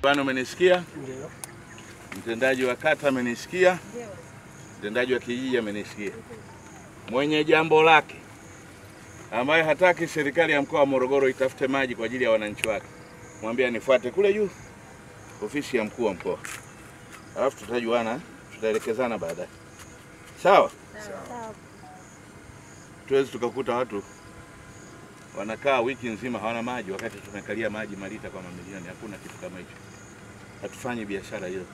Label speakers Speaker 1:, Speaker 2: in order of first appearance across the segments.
Speaker 1: Bwana umenisikia?
Speaker 2: Ndio.
Speaker 1: Mtendaji wa kata amenisikia? Ndio. Mtendaji wa kijiji amenisikia. Mwenye jambo lake ambaye hataki serikali ya mkoa wa Morogoro itafute maji kwa ajili ya wananchi wake, mwambie nifuate kule juu ofisi ya mkuu wa mkoa. Alafu tutajuana, tutaelekezana baadaye. Sawa?
Speaker 3: Sawa.
Speaker 1: Tuwezi tukakuta watu wanakaa wiki nzima hawana maji wakati tumekalia maji malita kwa mamilioni. Hakuna kitu kama hicho. Hatufanyi biashara hiyo.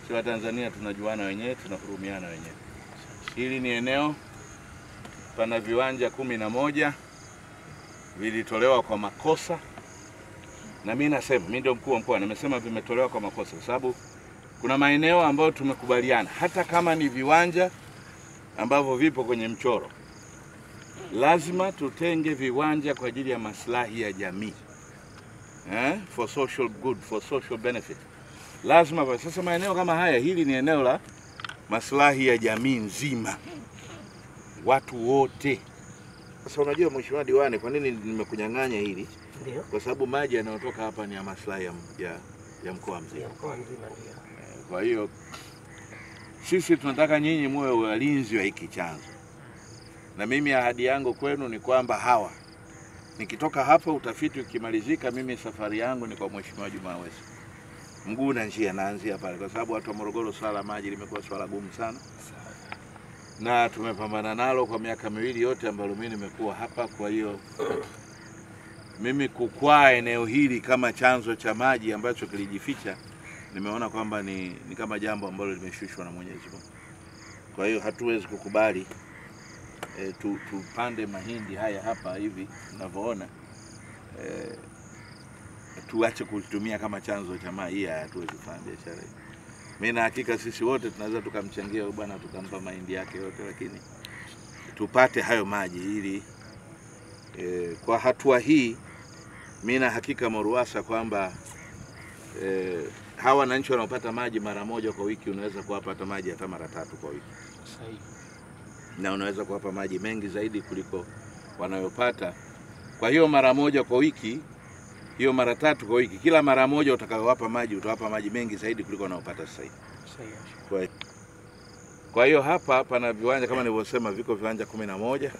Speaker 1: Sisi Tanzania tunajuana wenyewe, tunahurumiana wenyewe. Hili ni eneo pana viwanja 11 vilitolewa kwa makosa. Na mimi nasema, mimi ndio mkuu wa mkoa, nimesema vimetolewa kwa makosa kwa sababu kuna maeneo ambayo tumekubaliana hata kama ni viwanja ambavyo vipo kwenye mchoro, lazima tutenge viwanja kwa ajili ya maslahi ya jamii. For social good, for social benefit. Lazima kwa sasa maeneo kama haya, hili ni eneo la maslahi ya jamii nzima. Watu wote. Sasa unajua Mheshimiwa Diwani, kwa nini nimekunyang'anya hili?
Speaker 2: Ndio.
Speaker 1: Kwa sababu maji yanayotoka hapa ni ya maslahi ya mkoa mzima.
Speaker 2: Ya mkoa mzima ndio.
Speaker 1: Kwa hiyo sisi tunataka nyinyi muwe walinzi wa hiki chanzo. Na mimi ahadi yangu kwenu ni kwamba nikitoka hapa utafiti ukimalizika, mimi safari yangu ni kwa Mheshimiwa Juma Aweso. Mguu na njia naanzia pale kwa sababu watu wa Morogoro swala maji limekuwa swala gumu sana. Na tumepambana nalo kwa miaka miwili yote ambayo mimi nimekuwa hapa. Kwa hiyo mimi kukwaa eneo hili kama chanzo cha maji ambacho kilijificha, nimeona kwamba ni kama jambo ambalo limeshushwa na Mwenyezi Mungu. Kwa hiyo hatuwezi kukubali tupande mahindi haya hapa hivi tunavyoona, tuache kutumia kama chanzo cha maji. Hatuwezi kufanya biashara hii. Mimi na hakika sisi wote tunaweza tukamchangia bwana, tukampa mahindi yake yote, lakini tupate hayo maji ili kwa hatua hii mimi na hakika Moruwasa kwamba hawa wananchi wanaopata maji mara moja kwa wiki unaweza kuwapata maji hata mara 3 kwa wiki.
Speaker 2: Sahihi.
Speaker 1: Na unaweza kuwapa maji mengi zaidi kuliko wanayopata. Kwa hiyo mara moja kwa wiki, hiyo mara 3 kwa wiki, kila mara moja utakayowapa maji utawapa maji mengi zaidi kuliko wanayopata sasa hivi.
Speaker 2: Sahihi.
Speaker 1: Kwa hiyo hapa pana viwanja kama nilivyosema, viko viwanja 11.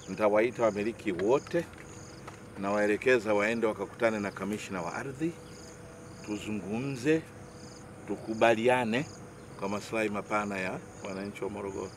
Speaker 1: Nitawaita wamiliki wote na waelekeza waende wakakutane na kamishna wa ardhi, tuzungumze, tukubaliane kwa maslahi mapana ya wananchi wa Morogoro.